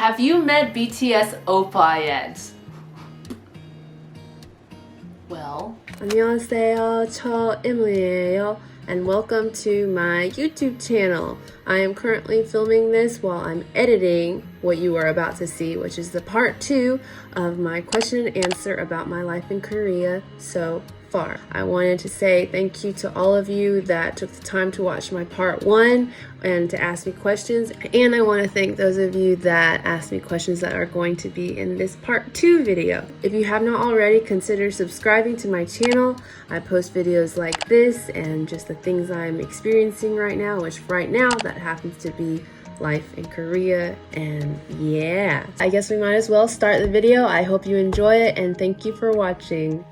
Have you met BTS oppa yet? Well, 안녕하세요. 저 Emily예요, and welcome to my YouTube channel. I am currently filming this while I'm editing what you are about to see, which is the part 2 of my question and answer about my life in Korea so far. I wanted to say thank you to all of you that took the time to watch my part 1 and to ask me questions, and I want to thank those of you that asked me questions that are going to be in this part 2 video. If you have not already, consider subscribing to my channel. I post videos like this and just the things I'm experiencing right now, which right now that happens to be life in Korea. And yeah, I guess we might as well start the video. I hope you enjoy it and thank you for watching.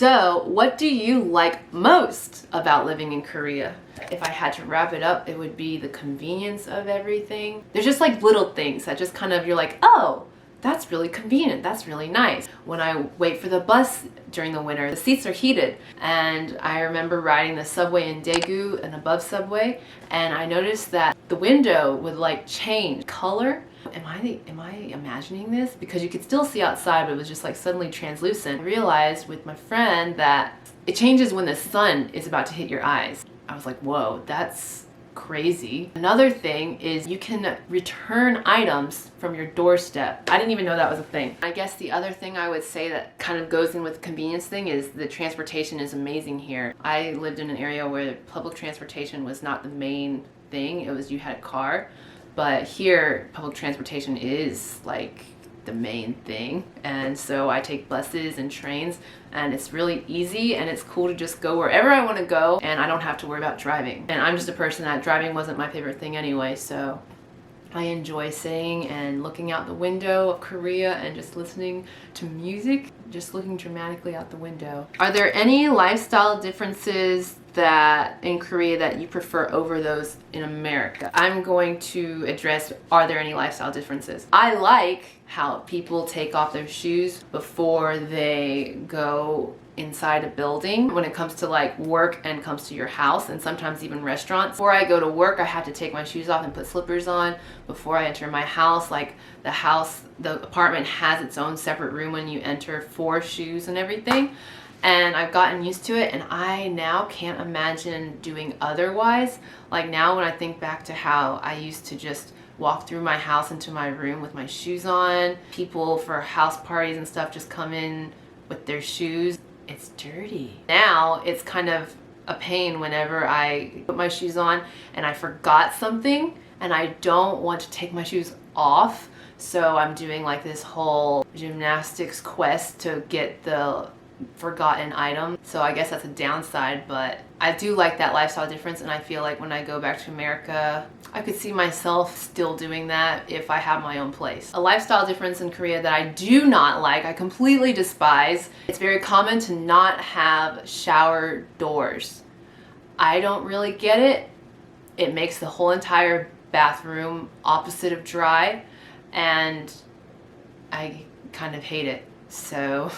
so what do you like most about living in Korea? If I had to wrap it up, it would be the convenience of everything. There's just like little things that just kind of, you're like, oh, that's really convenient, that's really nice. When I wait for the bus during the winter, the seats are heated. And I remember riding the subway in Daegu, an above subway, and I noticed that the window would like change color. Am I imagining this? Because you could still see outside, but it was just like suddenly translucent. I realized with my friend that it changes when the sun is about to hit your eyes. I was like, whoa, that's crazy. Another thing is you can return items from your doorstep. I didn't even know that was a thing. I guess the other thing I would say that kind of goes in with the convenience thing is the transportation is amazing here. I lived in an area where public transportation was not the main thing. It was you had a car. But here, public transportation is like the main thing. And so I take buses and trains, and it's really easy and it's cool to just go wherever I want to go, and I don't have to worry about driving. And I'm just a person that driving wasn't my favorite thing anyway, so I enjoy sitting and looking out the window of Korea and just listening to music, just looking dramatically out the window. Are there any lifestyle differences that in Korea that you prefer over those in America? I'm going to address, are there any lifestyle differences? I like how people take off their shoes before they go inside a building when it comes to like work and comes to your house, and sometimes even restaurants. Before I go to work, I have to take my shoes off and put slippers on before I enter my house. Like the apartment has its own separate room when you enter for shoes and everything. And I've gotten used to it, and I now can't imagine doing otherwise. Like now when I think back to how I used to just walk through my house into my room with my shoes on. People for house parties and stuff just come in with their shoes. It's dirty. Now it's kind of a pain whenever I put my shoes on and I forgot something and I don't want to take my shoes off. So I'm doing like this whole gymnastics quest to get the forgotten item. So I guess that's a downside, but I do like that lifestyle difference, and I feel like when I go back to America, I could see myself still doing that if I have my own place. A lifestyle difference in Korea that I do not like, I completely despise, it's very common to not have shower doors. I don't really get it. It makes the whole entire bathroom opposite of dry, and I kind of hate it. So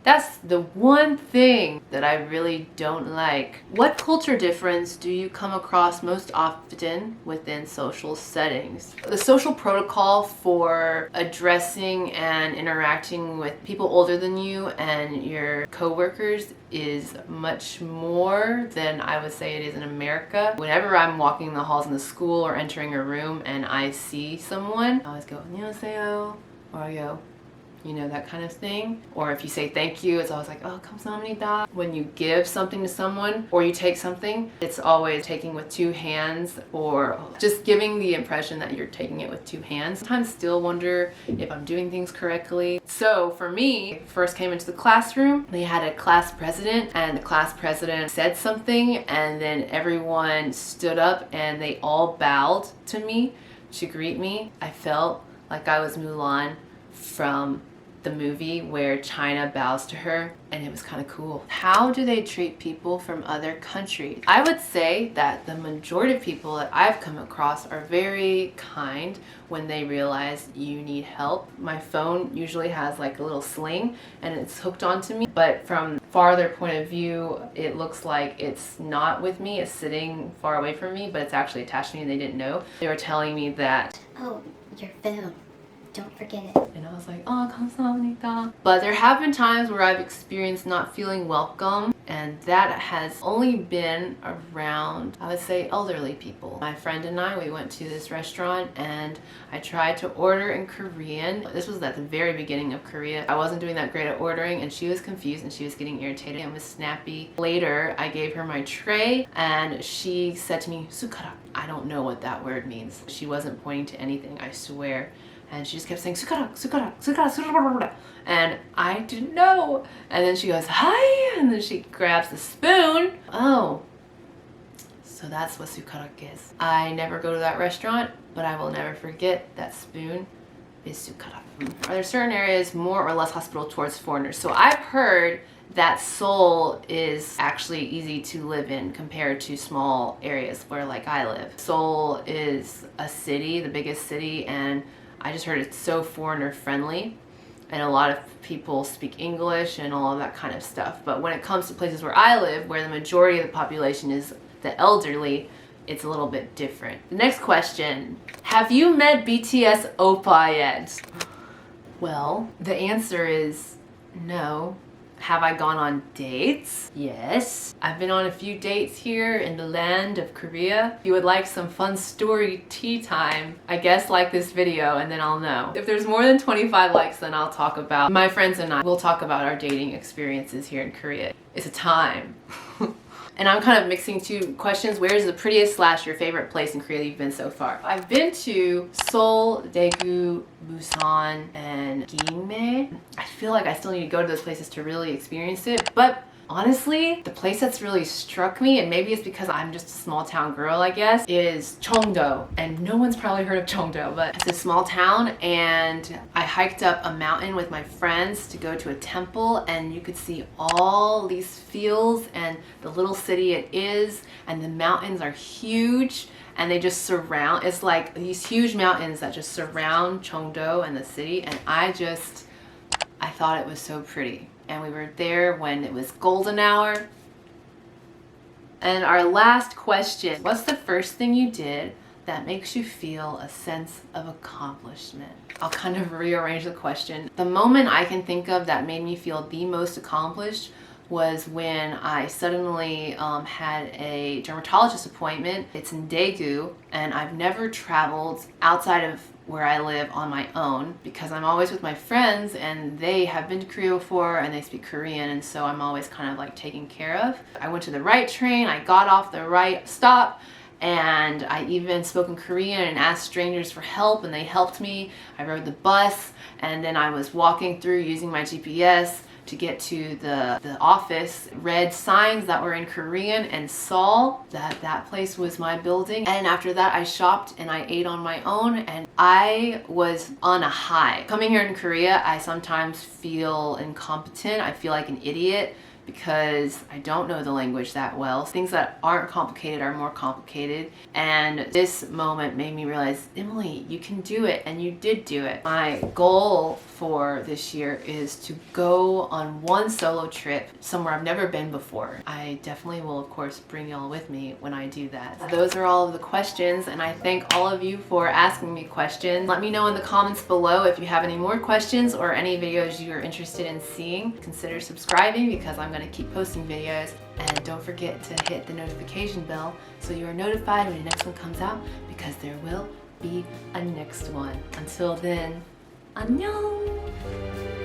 that's the one thing that I really don't like. What culture difference do you come across most often within social settings? The social protocol for addressing and interacting with people older than you and your coworkers is much more than I would say it is in America. Whenever I'm walking the halls in the school or entering a room and I see someone, I always go, 안녕하세요, or yo, you know, that kind of thing. Or if you say thank you, it's always like, oh, 감사합니다. When you give something to someone or you take something, it's always taking with two hands or just giving the impression that you're taking it with two hands. Sometimes still wonder if I'm doing things correctly. So for me, first came into the classroom, they had a class president, and the class president said something, and then everyone stood up and they all bowed to me to greet me. I felt like I was Mulan from the movie where China bows to her, and it was kind of cool. How do they treat people from other countries? I would say that the majority of people that I've come across are very kind when they realize you need help. My phone usually has like a little sling and it's hooked onto me, but from farther point of view, it looks like it's not with me, it's sitting far away from me, but it's actually attached to me and they didn't know. They were telling me that, oh, your phone, don't forget it. and I was like, oh, 감사합니다. But there have been times where I've experienced not feeling welcome, and that has only been around, I would say, elderly people. My friend and I, we went to this restaurant and I tried to order in Korean. This was at the very beginning of Korea. I wasn't doing that great at ordering and she was confused and she was getting irritated and was snappy. Later, I gave her my tray and she said to me, "Sukara." I don't know what that word means. She wasn't pointing to anything, I swear. And she just kept saying, "Sukara, sukara, sukara, sukara," and I didn't know. And then she goes, "Hi," and then she grabs the spoon. Oh, so that's what sukarak is. I never go to that restaurant, but I will never forget that spoon is sukarak. Are there certain areas more or less hospitable towards foreigners? So I've heard that Seoul is actually easy to live in compared to small areas where like I live. Seoul is a city, the biggest city, and I just heard it's so foreigner friendly and a lot of people speak English and all of that kind of stuff. But when it comes to places where I live, where the majority of the population is the elderly, it's a little bit different. The next question, have you met BTS oppa yet? Well, the answer is no. Have I gone on dates? Yes. I've been on a few dates here in the land of Korea. If you would like some fun story tea time, I guess like this video and then I'll know. If there's more than 25 likes, then I'll talk about, my friends and I will talk about our dating experiences here in Korea. It's a time. And I'm kind of mixing two questions. Where is the prettiest / your favorite place in Korea that you've been so far? I've been to Seoul, Daegu, Busan, and Gimhae. I feel like I still need to go to those places to really experience it, but honestly, the place that's really struck me, and maybe it's because I'm just a small town girl, I guess, is Cheongdo. And no one's probably heard of Cheongdo, but it's a small town, and I hiked up a mountain with my friends to go to a temple, and you could see all these fields and the little city it is, and the mountains are huge, and they just surround, it's like these huge mountains that just surround Cheongdo and the city, and I thought it was so pretty. And we were there when it was golden hour. And our last question, what's the first thing you did that makes you feel a sense of accomplishment? I'll kind of rearrange the question. The moment I can think of that made me feel the most accomplished was when I suddenly had a dermatologist appointment. It's in Daegu, and I've never traveled outside of where I live on my own because I'm always with my friends and they have been to Korea before and they speak Korean, and so I'm always kind of like taken care of. I went to the right train, I got off the right stop, and I even spoke in Korean and asked strangers for help and they helped me. I rode the bus and then I was walking through using my GPS to get to the office, read signs that were in Korean and saw that that place was my building. And after that I shopped and I ate on my own and I was on a high. Coming here in Korea, I sometimes feel incompetent. I feel like an idiot because I don't know the language that well. Things that aren't complicated are more complicated. And this moment made me realize, Emily, you can do it, and you did do it. My goal for this year is to go on one solo trip somewhere I've never been before. I definitely will, of course, bring y'all with me when I do that. Those are all of the questions, and I thank all of you for asking me questions. Let me know in the comments below if you have any more questions or any videos you're interested in seeing. Consider subscribing because I'm going to keep posting videos, and don't forget to hit the notification bell so you are notified when the next one comes out, because there will be a next one. Until then, 안녕!